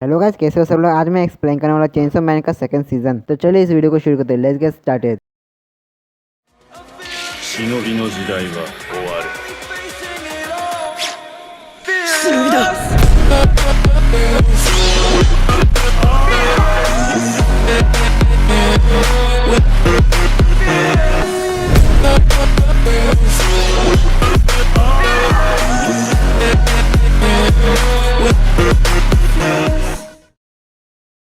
Hello guys, कैसे हो सब लोग। आज मैं एक्सप्लेन करने वाला चेंसो मैन का सेकंड सीजन। तो चलिए इस वीडियो को शुरू करते हैं। Let's get started. 忍びの時代は終わる。忍びだ。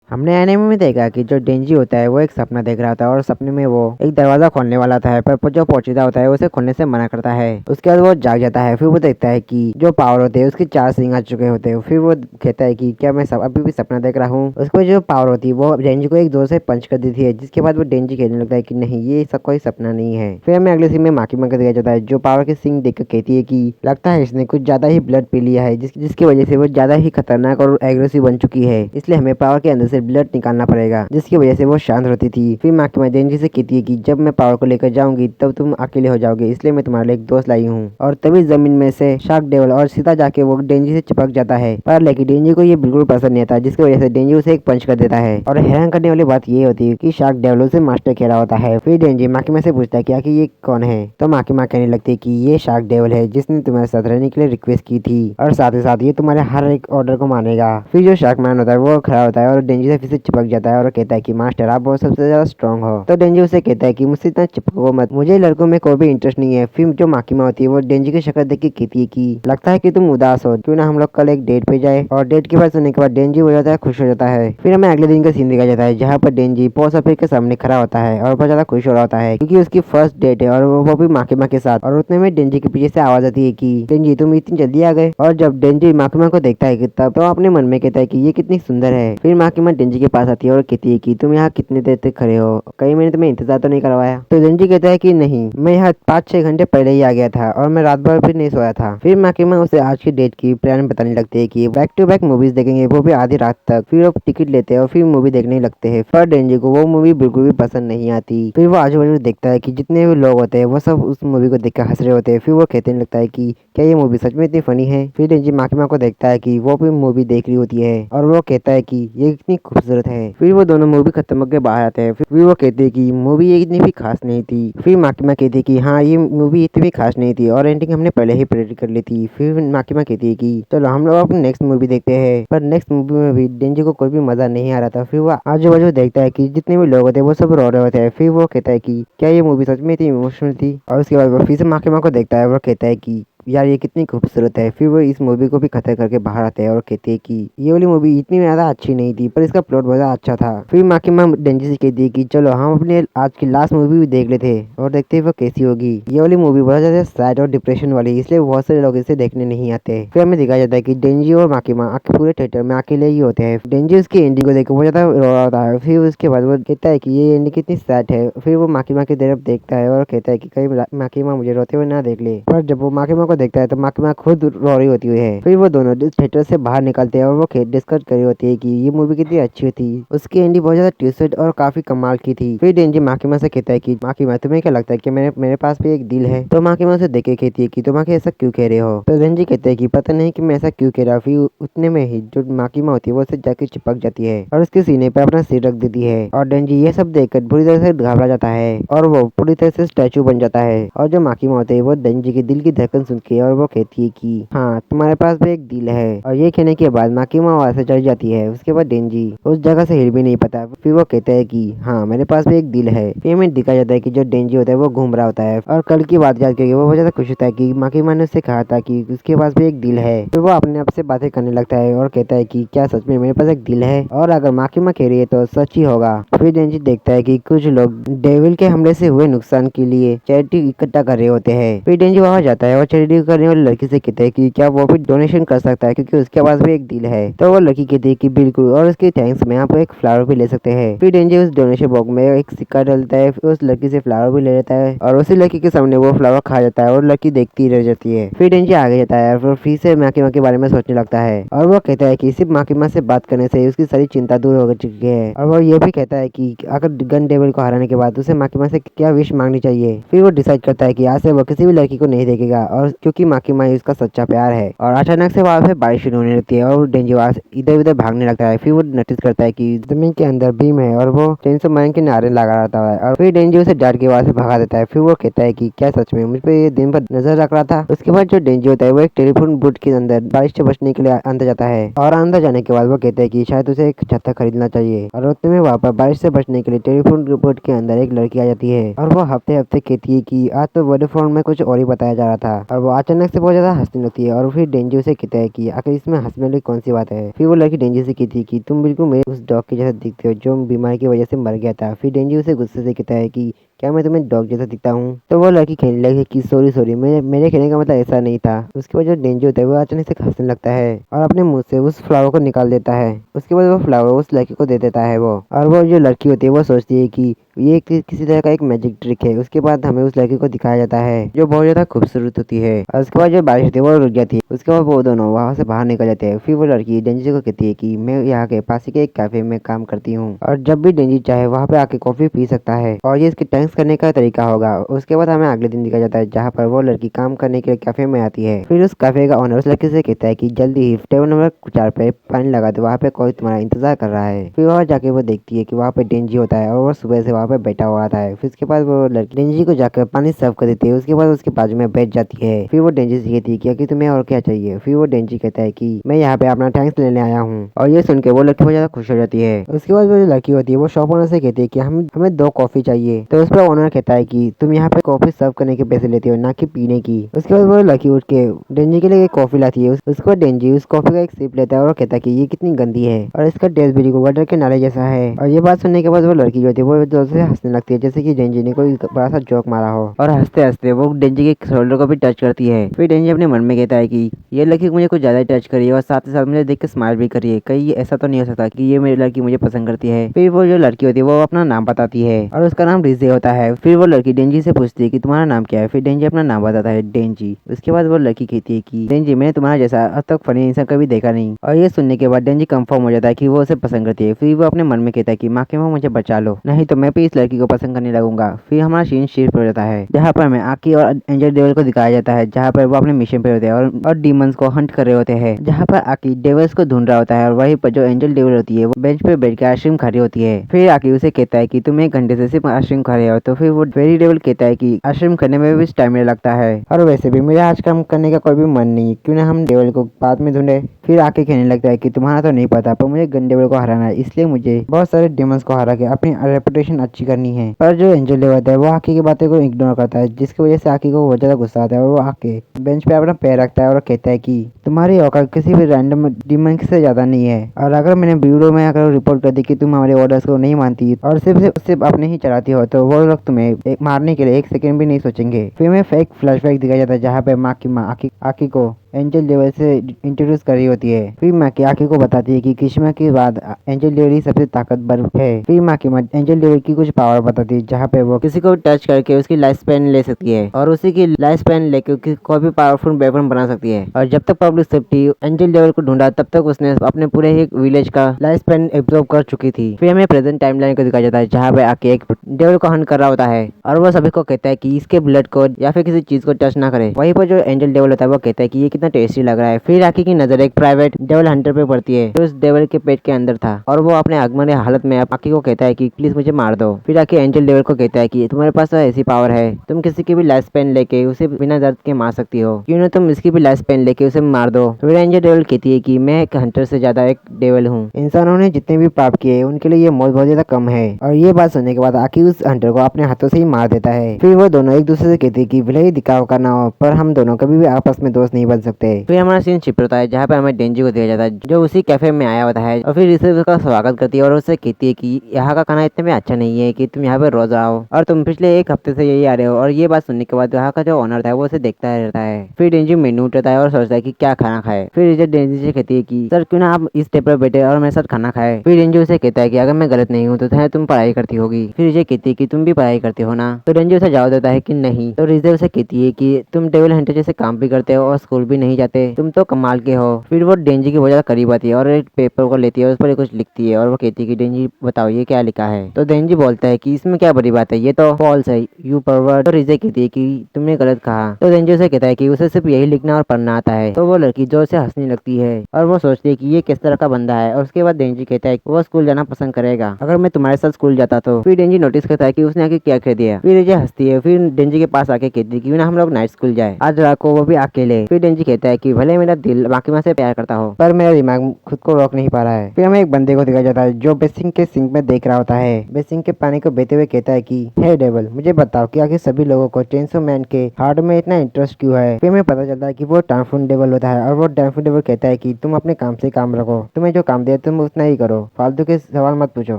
हमने एनिमे में देखा कि जो डेंजी होता है वो एक सपना देख रहा था और सपने में वो एक दरवाजा खोलने वाला था, पर जो पोचीदा होता है उसे खोलने से मना करता है। उसके बाद वो जाग जाता है। फिर वो देखता है कि जो पावर होते हैं उसके 4 सिंग आ चुके होते हैं। फिर वो कहता है कि क्या मैं अभी भी सपना देख रहा हूँ। उसके बाद जो पावर होती है वो डेंजी को एक जोर से पंच कर देती है, जिसके बाद वो डेंजी कहने लगता है कि नहीं, ये सब कोई सपना नहीं है। फिर हमें अगले सीन में माकीमा का दिखाया जाता है, जो पावर के सिंग देख कर कहती है कि लगता है इसने कुछ ज्यादा ही ब्लड पी लिया है, जिसकी वजह से वो ज्यादा ही खतरनाक और एग्रेसिव बन चुकी है। इसलिए हमें पावर के अंदर से ब्लड निकालना पड़ेगा, जिसकी वजह से वो शांत रहती थी। फिर माकीमा डेंजी से कहती है कि जब मैं पावर को लेकर जाऊंगी तब तुम अकेले हो जाओगे, इसलिए मैं तुम्हारे लिए एक दोस्त लाई हूँ। और तभी जमीन में से शार्क डेवल और सीधा जाके वो डेंजी से चिपक जाता है, पर लेकिन डेंजी को ये बिल्कुल पसंद नहीं आता, जिसकी वजह से डेंजी उसे एक पंच कर देता है। और हैरान करने वाली बात ये होती है कि शार्क डेवल उसे मास्टर खेला होता है। फिर डेंजी माकीमा से पूछता है कि आखिर ये कौन है, तो माकीमा कहने लगती है कि ये शार्क डेवल है जिसने तुम्हारे साथ रहने के लिए रिक्वेस्ट की थी, और साथ ही साथ ये तुम्हारे हर एक ऑर्डर को मानेगा। फिर जो शार्क मैन होता है वो खड़ा होता है और डेंजी से फिर से चिपक जाता है और कहता है कि मास्टर आप बहुत सबसे ज्यादा स्ट्रॉन्ग हो। तो डेंजी उसे कहता है कि मुझसे इतना चिपको मत, मुझे लड़कों में कोई भी इंटरेस्ट नहीं है। फिर जो माकीमा होती है वो डेंजी की शक्ल देख के कहती है कि लगता है कि तुम उदास हो, क्यों ना हम लोग कल एक डेट पे जाए। और डेट के बाद सुनने के बाद डेंजी हो जाता है, खुश हो जाता है। फिर हमें अगले दिन का सीन दिखाया जाता है, जहाँ पर डेंजी पोस्ट ऑफिस के सामने खड़ा होता है और बहुत ज्यादा खुश हो रहा होता है, क्योंकि उसकी फर्स्ट डेट है और वो भी माकीमा के साथ। और उतने में डेंजी के पीछे से आवाज आती है कि डेंजी तुम इतनी जल्दी आ गए। और जब डेंजी माकीमा को देखता है तब तो अपने मन में कहता है कि ये कितनी सुंदर है। फिर माकीमा डेंजी के पास आती है और कहती है कि तुम यहाँ कितनी देर तक खड़े हो, कई मैंने तुम्हें इंतजार तो नहीं करवाया। तो डेंजी कहता है कि नहीं, मैं यहाँ 5-6 घंटे पहले ही आ गया था और मैं रात भर भी नहीं सोया था। फिर माकीमा उसे आज की डेट की प्लान बताने लगते है कि बैक टू बैक मूवीज देखेंगे, वो भी आधी रात तक। फिर वो टिकट लेते हैं और फिर मूवी देखने लगते हैं। पर डेंजी को वो मूवी बिल्कुल भी पसंद नहीं आती। फिर वो आजू बाजू देखता है कि जितने भी लोग होते हैं वो सब उस मूवी को देखकर हंस रहे होते हैं। फिर वो कहने लगता है कि क्या ये मूवी सच में इतनी फनी है। फिर डेंजी माकीमा को देखता है कि वो भी मूवी देख रही होती है और वो कहता है कि ये कितनी खूबसूरत है। फिर वो दोनों मूवी खत्म होकर बाहर आते हैं। फिर वो कहते हैं कि मूवी ये इतनी भी खास नहीं थी। फिर माकीमा कहती है कि हाँ, ये मूवी इतनी भी खास नहीं थी और एंडिंग हमने पहले ही प्रेडिक्ट कर ली थी। फिर माकीमा कहती है कि चलो हम लोग अपनी नेक्स्ट मूवी देखते हैं। पर नेक्स्ट मूवी में भी डेंजी को कोई भी मजा नहीं आ रहा था। फिर वो आजू बाजू देखता है कि जितने भी लोग होते हैं वो सब रो रहे होते हैं। फिर वो कहता है कि क्या ये मूवी सच में इतनी इमोशनल थी। और उसके बाद वो फिर से माकीमा को देखता है और कहता है कि यार ये कितनी खूबसूरत है। फिर वो इस मूवी को भी खत्म करके बाहर आते हैं और कहते हैं कि ये वाली मूवी इतनी ज्यादा अच्छी नहीं थी, पर इसका प्लॉट बहुत अच्छा था। फिर माकीमा डेंजी से कहती है कि चलो हम अपने आज की लास्ट मूवी भी देख लेते और देखते हैं वो कैसी होगी। ये वाली मूवी बहुत ज्यादा सैड और डिप्रेशन वाली, इसलिए बहुत सारे लोग इसे देखने नहीं आते। फिर हमें दिखाया जाता है कि डेंजी और माकीमा पूरे थिएटर में अकेले ही होते हैं। डेंजी उसकी एंडिंग को देखकर बहुत ज्यादा रो रहा होता है। फिर उसके बाद वो कहता है कि ये एंडिंग कितनी सैड है। फिर वो माकीमा की तरफ देखता है और कहता है कि कहीं माकीमा मुझे रोते हुए ना देख ले। पर जब वो माकीमा को देखता है तो माकीमा खुद रो रही होती है। फिर वो दोनों थिएटर से बाहर निकलते हैं और वो डिस्कस कर रही होती है कि ये मूवी कितनी अच्छी थी। उसकी एंडिंग बहुत ज्यादा ट्विस्टेड और काफी कमाल की थी। फिर डेंजी माकीमा से कहता है कि माकीमा तुम्हें क्या लगता है कि मेरे पास भी एक दिल है। तो माकीमा उसे देख के कहती है कि तुम आखिर ऐसा क्यों कह रहे हो। तो डेंजी कहते हैं कि पता नहीं कि मैं ऐसा क्यों कह रहा। फिर उतने में ही जो माकीमा होती है वो उसे जाके चिपक जाती है और उसके सीने पे अपना सिर रख देती है। और डेंजी ये सब देखकर बुरी तरह से घबरा जाता है और वो पूरी तरह से स्टैचू बन जाता है। और जो माकीमा होते है वो डेंजी के दिल की धड़कन सुन के और वो कहती है कि हाँ, तुम्हारे पास भी एक दिल है। और ये कहने के बाद माकीमा वहां से चढ़ जाती है। उसके बाद डेंजी उस जगह से हिल भी नहीं पाता। फिर वो कहता है कि हाँ, मेरे पास भी एक दिल है। फिर हमें दिखाया जाता है कि जो डेंजी होता है वो घूम रहा होता है और कल की बात याद करके वो बहुत ज्यादा खुश होता है कि माकीमा ने उससे कहा था कि उसके पास भी एक दिल है। फिर वो अपने आप से बातें करने लगता है और कहता है कि क्या सच में मेरे पास एक दिल है, और अगर माकीमा कह रही है तो सच ही होगा। फिर डेंजी देखता है कि कुछ लोग डेविल के हमले से हुए नुकसान के लिए चैरिटी इकट्ठा कर रहे होते हैं। फिर डेंजी वहां जाता है और चैरिटी करने वाली लड़की से कहता है कि क्या वो भी डोनेशन कर सकता है, क्योंकि उसके पास भी एक दिल है। तो वो लड़की कहती है कि बिल्कुल, और उसके थैंक्स में आप एक फ्लावर भी ले सकते हैं। फिर डेंजी उस डोनेशन बॉक्स में एक सिक्का डालता है, फिर उस लड़की से फ्लावर भी ले लेता है और उसी लड़की के सामने वो फ्लावर खा जाता है और लड़की देखती रह जाती है। फिर डेंजी आगे जाता है और फिर से माकीमा के बारे में सोचने लगता है और वो कहता है कि सिर्फ माकीमा से बात करने से उसकी सारी चिंता दूर हो चुकी है। और वो ये भी कहता है कि अगर गन डेविल को हराने के बाद उसे माकीमा से क्या विश मांगनी चाहिए। फिर वो डिसाइड करता है कि आज से वो किसी भी लड़की को नहीं देखेगा, और क्योंकि माकीमा ही उसका सच्चा प्यार है। और अचानक से वहाँ पे बारिश शुरू होने लगती है और डेंजी वहाँ से इधर उधर भागने लगता है। फिर वो नोटिस करता है कि जमीन के अंदर भीम है और वो चेंसो मैन के नारे लगा रहता है और फिर डेंजी उसे डांट के वहाँ से भगा देता है। फिर वो कहता है कि क्या सच में मुझ पे ये दिन भर नजर रख रहा था। उसके बाद जो डेंजी होता है वो एक टेलीफोन बूथ के अंदर बारिश से बचने के लिए अंदर जाता है और अंदर जाने के बाद वो कहता है कि शायद उसे एक छत्ता खरीदना चाहिए। और उतने में वहाँ पर बारिश से बचने के लिए टेलीफोन बूथ के अंदर एक लड़की आ जाती है और वो हफ्ते हफ्ते कहती है कि आज तो वोडाफोन में कुछ और ही बताया जा रहा था। और वो अचानक से बहुत ज्यादा हंसने लगती है और फिर डेंजी उसे कहता है कि आखिर इसमें हंसने वाली कौन सी बात है। फिर वो लड़की डेंजी से कहती है कि तुम बिल्कुल मेरे उस डॉग के जैसा दिखते हो जो बीमारी की वजह से मर गया था। फिर डेंजी उसे गुस्से से कहता है कि क्या मैं तुम्हें डॉग जैसा दिखता हूँ। तो वो लड़की कहने लगी कि सॉरी सॉरी मेरे कहने का मतलब ऐसा नहीं था। उसके बाद जो डेंजी होता है वो अचानक से हंसने लगता है और अपने मुंह से उस फ्लावर को निकाल देता है। उसके बाद वो फ्लावर उस लड़की को दे देता है वो। और वो जो लड़की होती है वो सोचती है कि ये किसी तरह का एक मैजिक ट्रिक है। उसके बाद हमें उस लड़की को दिखाया जाता है जो बहुत ज्यादा खूबसूरत होती है। और उसके बाद जो बारिश होती है वो रुक जाती है। उसके बाद वो दोनों वहाँ से बाहर निकल जाते हैं। फिर वो लड़की डेंजी को कहती है कि मैं यहाँ के पास ही के एक कैफे में काम करती हूँ और जब भी डेंजी चाहे वहाँ पे आके कॉफी पी सकता है और ये इसके थैंक्स करने का तरीका होगा। उसके बाद हमें अगले दिन दिखाया जाता है जहाँ पर वो लड़की काम करने के लिए कैफे में आती है। फिर उस कैफे का ओनर उस लड़की से कहता है कि जल्दी ही टेबल नंबर 4 पे पानी लगा दो, वहाँ पे कोई तुम्हारा इंतजार कर रहा है। फिर वहाँ जाके वो देखती है कि वहाँ पे डेंजी होता है और वो सुबह से वहाँ पे बैठा हुआ था। फिर उसके बाद वो लड़की डेंजी को जाकर पानी सर्व कर देती है। उसके बाद उसके बाजू में बैठ जाती है। फिर वो डेंजी से कहती है कि तुम्हें और क्या चाहिए। फिर वो डेंजी कहता है कि मैं यहाँ पे अपना थैंक्स लेने आया हूँ। और ये सुन के वो लड़की बहुत ज्यादा खुश हो जाती है। उसके बाद वो जो लड़की होती है वो शॉप ओनर से कहती है कि हमें 2 कॉफी चाहिए। तो उस पर ओनर कहता है कि तुम यहाँ पे कॉफी सर्व करने के पैसे लेते हो ना कि पीने की। उसके बाद वो लड़की उठ के डेंजी के लिए एक कॉफी लाती है। उसके बाद डेंजी उस कॉफी का एक सिप लेता है और कहता है कि ये कितनी गंदी है और इसका टेस्ट बिल्कुल वाटर के नाले जैसा है। और ये बात सुनने के बाद वो लड़की जो होती है वो जोर से हंसने लगती है जैसे कि डेंजी ने कोई बड़ा सा जोक मारा हो। और हंसते हंसते वो डेंजी के शोल्डर को भी टच करती है। फिर डेंजी अपने मन में कहता है कि ये लड़की मुझे कुछ ज्यादा टच करी है और साथ ही साथ मुझे देख के स्माइल भी करी है। कहीं ऐसा तो नहीं हो सकता कि ये मेरी लड़की मुझे पसंद करती है। फिर वो जो लड़की होती है वो अपना नाम बताती है और उसका नाम रिजे होता है। फिर वो लड़की डेंजी से पूछती है कि तुम्हारा नाम क्या है। फिर डेंजी अपना नाम बताता है, डेंजी। उसके बाद वो लड़की कहती है कि डेंजी मैंने तुम्हारा जैसा अब तक फनी इंसान कभी देखा नहीं। और ये सुनने के बाद डेंजी कंफर्म हो जाता है कि वो उसे पसंद करती है। फिर वो अपने मन में कहता है कि माँ के माँ मुझे बचा लो, नहीं तो मैं भी इस लड़की को पसंद करने लगूंगा। फिर हमारा सीन शिफ्ट हो जाता है जहाँ पर हमें आकी और एंजल डेविल को दिखाया जाता है जहाँ पर वो अपने मिशन पे होते हैं और डीमंस को हंट कर रहे होते हैं। जहाँ पर आकी डेविल्स को ढूंढ रहा होता है और वहीं पर जो एंजल डेविल होती है वो बेंच पे बैठ के आइसक्रीम खा रही होती है। फिर आकी उसे कहता है कि तुम 1 घंटे से सिर्फ आइसक्रीम खा रहे हो। तो फिर वो फेरी डेविल कहता है कि आइसक्रीम खाने में भी टाइम लगता है और वैसे भी मेरा आज काम करने का कोई भी मन नहीं, क्यों ना हम डेविल को बाद में ढूंढे। फिर आके कहने लगता है कि तुम्हारा तो नहीं पता पर मुझे गन डेविल को हराना है, इसलिए मुझे बहुत सारे डेमंस को हरा के अपनी रेपुटेशन अच्छी करनी है। पर जो एंजल डेविल होता है वो आकी की बातें को इग्नोर करता है जिसकी वजह से आकी को बहुत ज्यादा गुस्सा आता है और वो आके बेंच पे अपना पैर रखता है और कहता है कि तुम्हारी औकात किसी भी रैंडम डीमन से ज्यादा नहीं है और अगर मैंने वीडियो में अगर रिपोर्ट कर दी कि तुम हमारे ऑर्डर्स को नहीं मानती और सिर्फ अपने ही चलाती हो तो वो लोग तुम्हें मारने के लिए 1 सेकंड भी नहीं सोचेंगे। फिर में फेक फ्लैशबैक दिखाया जाता है जहाँ पे माँ की माँ आकी को एंजल डेविल से इंट्रोड्यूस कर रही होती है। फिर माँ की आकी को बताती है कि किस्मत के बाद एंजल डेविल ही सबसे ताकतवर है। फिर माँ की माँ एंजल डेविल की कुछ पावर बताती है जहाँ पे वो किसी को टच करके उसकी लाइफ स्पैन ले सकती है और उसी की लाइफ स्पैन लेके कोई भी पावरफुल वेपन बना सकती है। और जब तक पब्लिक सेफ्टी एंजल डेविल को ढूंढा तब तक उसने अपने पूरे ही विलेज का लाइफ स्पैन एब्जॉर्ब कर चुकी थी। फिर हमें प्रेजेंट टाइमलाइन को दिखाया जाता है जहाँ पे आके एक डेविल को हंट कर रहा होता है और वो सभी को कहता है कि इसके ब्लड को या फिर किसी चीज को टच ना करे। वहीं पर जो एंजल डेविल होता है वो कहता है कि ये कितना टेस्टी लग रहा है। फिर आकी की नजर एक प्राइवेट डेविल हंटर पे पड़ती है जो उस डेविल के पेट के अंदर था और वो अपने आगमन हालत में आकी को कहता है कि प्लीज मुझे मार दो। फिर आकी एंजल डेविल को कहता है कि तुम्हारे पास तो ऐसी पावर है, तुम किसी की भी लाइफ स्पैन लेके उसे बिना दर्द के मार सकती हो, क्यों ना तुम इसकी भी लाइफ स्पैन लेके उसे मार दो। फिर एंजल डेविल कहती है कि मैं एक हंटर से ज्यादा एक डेविल हूँ, इंसानों ने जितने भी पाप किए उनके लिए ये मौत बहुत ज्यादा कम है। और ये बात सुनने के बाद आकी उस हंटर को अपने हाथों से ही मार देता है। फिर वो दोनों एक दूसरे से कहते हैं कि भले ही दिखाव करना हो पर हम दोनों कभी भी आपस में दोस्त नहीं बन सकते। फिर हमारा सीन शिफ्ट होता है जहाँ पे हमें डेंजी को दिया जाता है जो उसी कैफे में आया होता है और फिर इसे उसका स्वागत करती है और उससे कहती है कि यहाँ का खाना इतने में अच्छा नहीं है कि तुम यहाँ पे रोज आओ और तुम पिछले 1 हफ्ते से यही आ रहे हो। और ये बात सुनने के बाद यहाँ का जो ओनर था वो उसे देखता रहता है। फिर डेंजी मेन्यू उठाता है और सोचता है कि क्या खाना खाए। फिर रिजत डेंजी से कहती है कि सर क्यों ना आप इस टेबल पर बैठे और मेरे साथ खाना खाए। फिर डेंजी उसे कहता है कि अगर मैं गलत नहीं हूँ तो तुम पढ़ाई करती होगी। फिर रिजत कहती है कि तुम भी पढ़ाई करते हो ना। तो डेंजी उसे जवाब देता है कि नहीं। तो रिजत उसे कहती है कि तुम डेविल हंटर जैसे काम भी करते हो और स्कूल भी भी नहीं जाते, तुम तो कमाल के हो। फिर वो डेंजी की बहुत ज्यादा करीब आती है और एक पेपर को लेती है और उस पर कुछ लिखती है और वो कहती है कि डेंजी बताओ ये क्या लिखा है। तो डेंजी बोलता है कि इसमें क्या बड़ी बात है, ये तो फॉल्स है, यू परवर्ट। तो रिजे कहती है कि तुमने गलत कहा। तो डेंजी उसे कहता है कि उसे सिर्फ यही लिखना और पढ़ना आता है। तो वो लड़की जोर से हंसने लगती है और वो सोचती है कि ये किस तरह का बंदा है। और उसके बाद डेंजी कहता है कि वो स्कूल जाना पसंद करेगा अगर मैं तुम्हारे साथ स्कूल जाता तो। फिर डेंजी नोटिस करता है कि उसने आके क्या कह दिया। फिर रिजे हंसती है। फिर डेंजी के पास आके कहती है कि ना हम लोग नाइट स्कूल जाए आज रात को, वो भी अकेले। फिर डेंजी कहता है कि भले मेरा दिल माकिमा से प्यार करता हो पर मेरा दिमाग खुद को रोक नहीं पा रहा है। फिर हमें एक बंदे को दिखाया जाता है जो बेसिंग के सिंक में देख रहा होता है। बेसिंग के पानी को बहते हुए कहता है कि हे डेविल, मुझे बताओ कि आखिर सभी लोगों को चेनसो मैन के हार्ट में इतना इंटरेस्ट क्यों है। फिर हमें पता चलता है कि वो टाइफून डेविल होता है और वो टाइफून डेविल कहता है कि तुम अपने काम से काम रखो, तुम्हें जो काम दिया तुम उतना ही करो, फालतू के सवाल मत पूछो।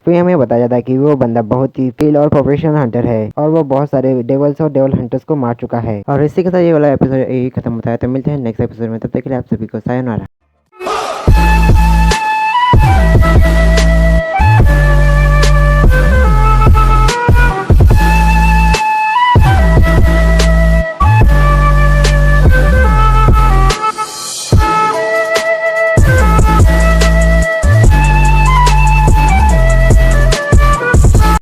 फिर हमें बताया जाता है कि वो बंदा बहुत ही स्किल और प्रोफेशनल हंटर है और वो बहुत सारे डेविल्स और डेविल हंटर्स को मार चुका है। और इसी के साथ ये वाला एपिसोड यही खत्म होता है। तो मिलते हैं नेक्स्ट एपिसोड में, तब तक के लिए आप सभी को सायोनारा।